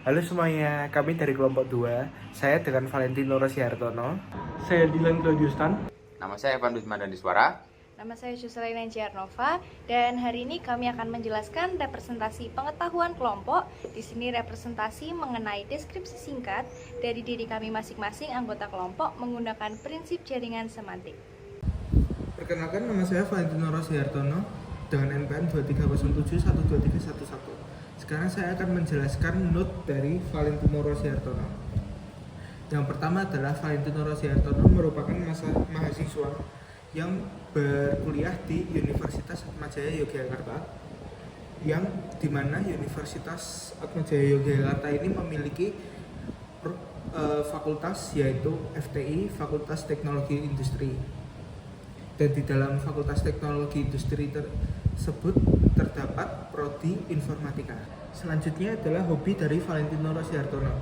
Halo semuanya, kami dari kelompok 2. Saya dengan Valentino Rosihartono. Saya Dilan Claudiustan. Nama saya Evan Wismadandiswara. Nama saya Syuselina Ciarnova dan hari ini kami akan menjelaskan representasi pengetahuan kelompok. Di sini representasi mengenai deskripsi singkat dari diri kami masing-masing anggota kelompok menggunakan prinsip jaringan semantik. Perkenalkan, nama saya Valentino Rosihartono dengan NPM 2307123111. Sekarang saya akan menjelaskan note dari Valentino Rosihartono. Yang pertama adalah Valentino Rosihartono merupakan mahasiswa yang berkuliah di Universitas Atmajaya Yogyakarta, yang dimana Universitas Atmajaya Yogyakarta ini memiliki fakultas yaitu FTI, Fakultas Teknologi Industri. Dan di dalam Fakultas Teknologi Industri tersebut terdapat prodi informatika. Selanjutnya adalah hobi dari Valentino Rosihartono.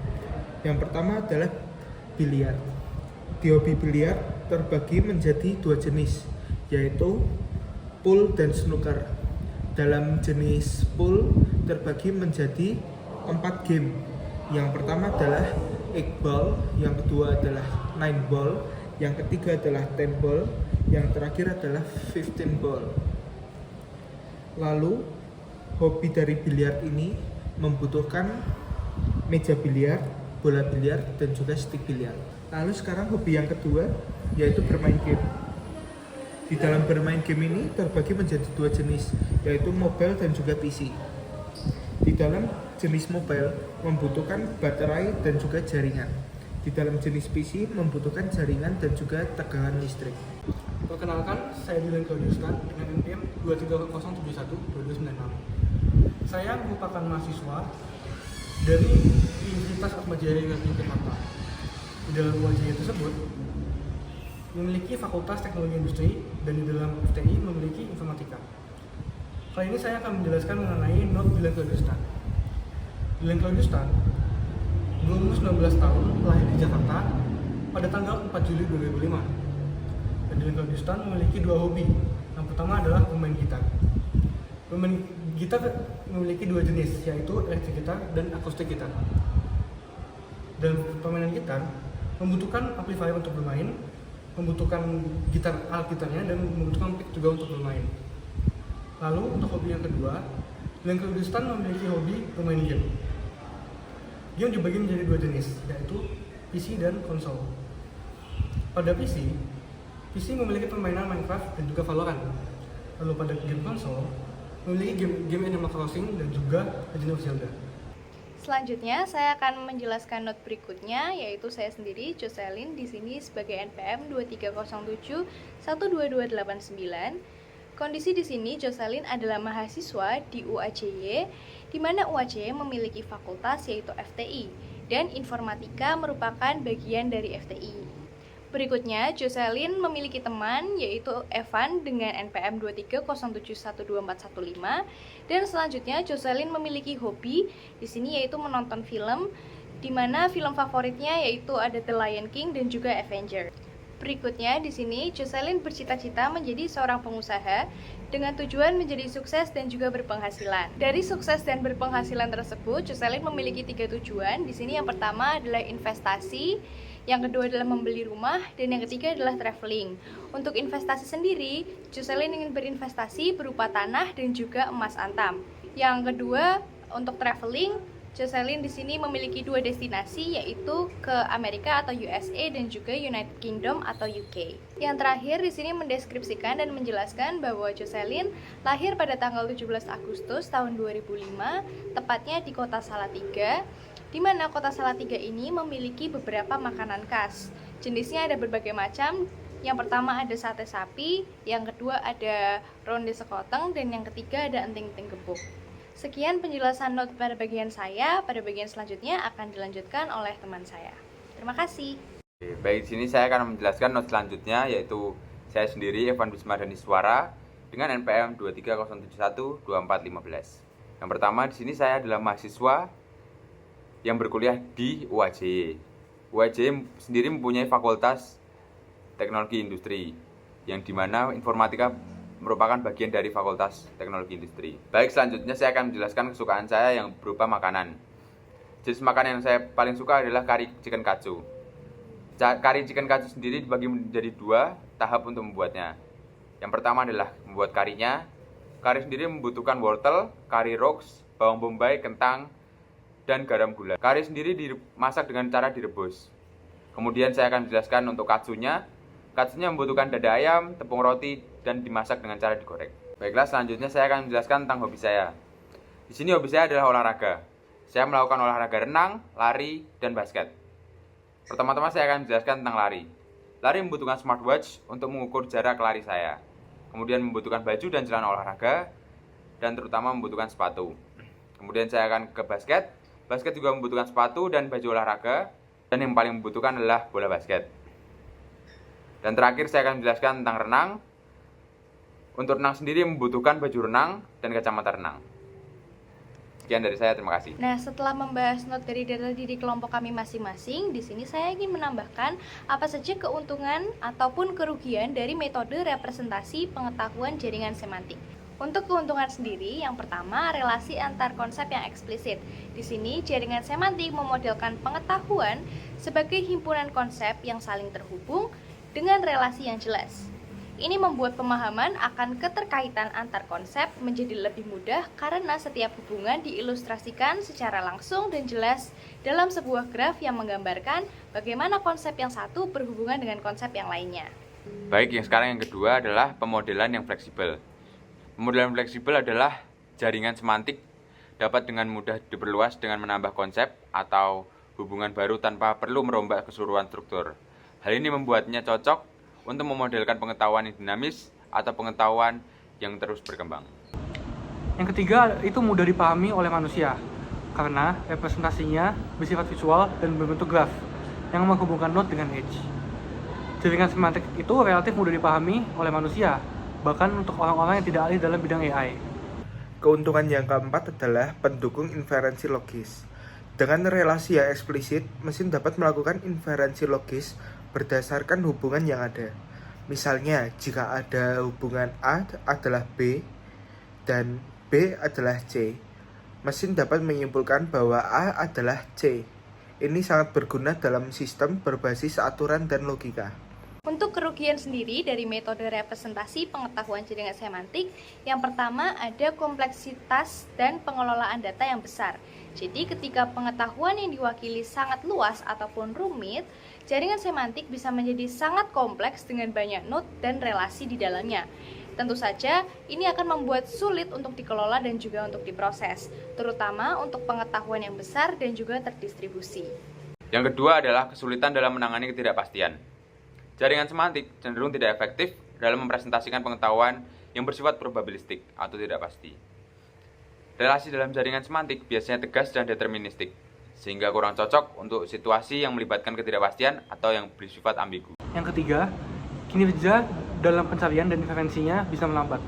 Yang pertama adalah biliar. Di hobi biliar terbagi menjadi dua jenis, yaitu pool dan snooker. Dalam jenis pool terbagi menjadi 4 game. Yang pertama adalah 8 ball, yang kedua adalah 9 ball, yang ketiga adalah 10 ball, yang terakhir adalah 15 ball. Lalu hobi dari biliar ini membutuhkan meja biliar, bola biliar, dan juga stick biliar. Lalu sekarang hobi yang kedua yaitu bermain game. Di dalam bermain game ini terbagi menjadi dua jenis, yaitu mobile dan juga PC. Di dalam jenis mobile membutuhkan baterai dan juga jaringan. Di dalam jenis PC membutuhkan jaringan dan juga tegangan listrik. Perkenalkan, saya Dilan Claudiustan dengan NPM 23071296. Saya merupakan mahasiswa dari Universitas Atmajaya Yogyakarta. Di dalam UAJ tersebut memiliki Fakultas Teknologi Industri dan di dalam FTI memiliki informatika. Kali ini saya akan menjelaskan mengenai note Dilan Claudiustan. Dilan Claudiustan berumur 19 tahun, lahir di Jakarta pada tanggal 4 Juli 2005. Dan Dilan Claudiustan memiliki dua hobi. Yang pertama adalah bermain gitar. Bermain gitar memiliki dua jenis, yaitu elektrik gitar dan akustik gitar. Dan permainan gitar membutuhkan amplifier untuk bermain, membutuhkan alat gitarnya, dan membutuhkan pick juga untuk bermain. Lalu untuk hobi yang kedua, Dilan Claudiustan memiliki hobi bermain game. Game dibagi menjadi dua jenis, yaitu PC dan konsol. Pada PC memiliki permainan Minecraft dan juga Valorant. Lalu pada game konsol memiliki game Animal Crossing dan juga Legend of Zelda. Selanjutnya saya akan menjelaskan note berikutnya, yaitu saya sendiri Jocelyn di sini sebagai NPM 2307122289. Kondisi di sini Jocelyn adalah mahasiswa di UAJY, di mana UAJY memiliki fakultas yaitu FTI dan informatika merupakan bagian dari FTI. Berikutnya, Jocelyn memiliki teman yaitu Evan dengan NPM 2307124115, dan selanjutnya Jocelyn memiliki hobi di sini yaitu menonton film, di mana film favoritnya yaitu ada The Lion King dan juga Avenger. Berikutnya di sini Jocelyn bercita-cita menjadi seorang pengusaha dengan tujuan menjadi sukses dan juga berpenghasilan. Dari sukses dan berpenghasilan tersebut, Jocelyn memiliki 3 tujuan. Di sini yang pertama adalah investasi, yang kedua adalah membeli rumah, dan yang ketiga adalah traveling. Untuk investasi sendiri, Jocelyn ingin berinvestasi berupa tanah dan juga emas antam. Yang kedua, untuk traveling, Jocelyn di sini memiliki 2 destinasi, yaitu ke Amerika atau USA dan juga United Kingdom atau UK. Yang terakhir di sini mendeskripsikan dan menjelaskan bahwa Jocelyn lahir pada tanggal 17 Agustus tahun 2005, tepatnya di kota Salatiga, di mana kota Salatiga ini memiliki beberapa makanan khas. Jenisnya ada berbagai macam. Yang pertama ada sate sapi, yang kedua ada ronde sekoteng, dan yang ketiga ada enting-enting gebuk. Sekian penjelasan note pada bagian saya. Pada bagian selanjutnya akan dilanjutkan oleh teman saya. Terima kasih. Baik, di sini saya akan menjelaskan note selanjutnya, yaitu saya sendiri Evan Wismadandiswara dengan NPM 2307124115. Yang pertama di sini saya adalah mahasiswa yang berkuliah di UAJ. UAJ sendiri mempunyai Fakultas Teknologi Industri, yang dimana informatika merupakan bagian dari Fakultas Teknologi Industri. Baik, selanjutnya saya akan menjelaskan kesukaan saya yang berupa makanan. Jenis makanan yang saya paling suka adalah kari chicken katsu. Kari chicken katsu sendiri dibagi menjadi 2 tahap untuk membuatnya. Yang pertama adalah membuat karinya. Kari sendiri membutuhkan wortel, kari rox, bawang bombay, kentang, dan garam gula. Kari sendiri dimasak dengan cara direbus. Kemudian saya akan menjelaskan untuk katsunya. Katsunya membutuhkan dada ayam, tepung roti, dan dimasak dengan cara digoreng. Baiklah, selanjutnya saya akan menjelaskan tentang hobi saya. Di sini hobi saya adalah olahraga. Saya melakukan olahraga renang, lari, dan basket. Pertama-tama saya akan menjelaskan tentang lari. Lari membutuhkan smartwatch untuk mengukur jarak lari saya. Kemudian membutuhkan baju dan celana olahraga, dan terutama membutuhkan sepatu. Kemudian saya akan ke basket. Basket juga membutuhkan sepatu dan baju olahraga, dan yang paling membutuhkan adalah bola basket. Dan terakhir saya akan menjelaskan tentang renang. Untuk renang sendiri membutuhkan baju renang dan kacamata renang. Sekian dari saya, terima kasih. Nah, setelah membahas not dari data diri kelompok kami masing-masing, di sini saya ingin menambahkan apa saja keuntungan ataupun kerugian dari metode representasi pengetahuan jaringan semantik. Untuk keuntungan sendiri, yang pertama, relasi antar konsep yang eksplisit. Di sini, jaringan semantik memodelkan pengetahuan sebagai himpunan konsep yang saling terhubung dengan relasi yang jelas. Ini membuat pemahaman akan keterkaitan antar konsep menjadi lebih mudah karena setiap hubungan diilustrasikan secara langsung dan jelas dalam sebuah graf yang menggambarkan bagaimana konsep yang satu berhubungan dengan konsep yang lainnya. Baik, yang sekarang yang kedua adalah pemodelan yang fleksibel. Pemodelan fleksibel adalah jaringan semantik dapat dengan mudah diperluas dengan menambah konsep atau hubungan baru tanpa perlu merombak keseluruhan struktur. Hal ini membuatnya cocok untuk memodelkan pengetahuan yang dinamis atau pengetahuan yang terus berkembang. Yang ketiga, itu mudah dipahami oleh manusia karena representasinya bersifat visual dan berbentuk graf yang menghubungkan node dengan edge. Jaringan semantik itu relatif mudah dipahami oleh manusia, bahkan untuk orang-orang yang tidak ahli dalam bidang AI. Keuntungan yang keempat adalah pendukung inferensi logis. Dengan relasi yang eksplisit, mesin dapat melakukan inferensi logis berdasarkan hubungan yang ada. Misalnya, jika ada hubungan A adalah B dan B adalah C, mesin dapat menyimpulkan bahwa A adalah C. Ini sangat berguna dalam sistem berbasis aturan dan logika. Untuk kerugian sendiri dari metode representasi pengetahuan jaringan semantik, yang pertama ada kompleksitas dan pengelolaan data yang besar. Jadi ketika pengetahuan yang diwakili sangat luas ataupun rumit, jaringan semantik bisa menjadi sangat kompleks dengan banyak node dan relasi di dalamnya. Tentu saja, ini akan membuat sulit untuk dikelola dan juga untuk diproses, terutama untuk pengetahuan yang besar dan juga terdistribusi. Yang kedua adalah kesulitan dalam menangani ketidakpastian. Jaringan semantik cenderung tidak efektif dalam mempresentasikan pengetahuan yang bersifat probabilistik atau tidak pasti. Relasi dalam jaringan semantik biasanya tegas dan deterministik, sehingga kurang cocok untuk situasi yang melibatkan ketidakpastian atau yang bersifat ambigu. Yang ketiga, kinerja dalam pencarian dan inferensinya bisa melambat.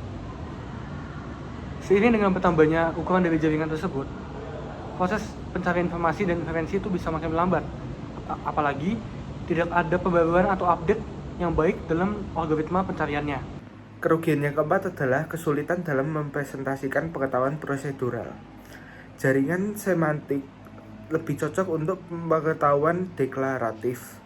Seiring dengan bertambahnya ukuran dari jaringan tersebut, proses pencarian informasi dan inferensi itu bisa makin melambat. Apalagi tidak ada pembaruan atau update yang baik dalam algoritma pencariannya. Kerugian yang keempat adalah kesulitan dalam mempresentasikan pengetahuan prosedural. Jaringan semantik lebih cocok untuk pengetahuan deklaratif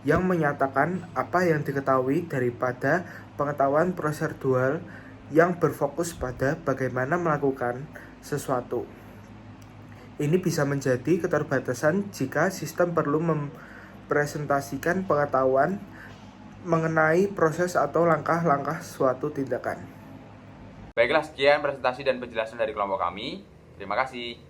yang menyatakan apa yang diketahui daripada pengetahuan prosedural yang berfokus pada bagaimana melakukan sesuatu. Ini bisa menjadi keterbatasan jika sistem perlu mempresentasikan pengetahuan mengenai proses atau langkah-langkah suatu tindakan. Baiklah, sekian presentasi dan penjelasan dari kelompok kami. Terima kasih.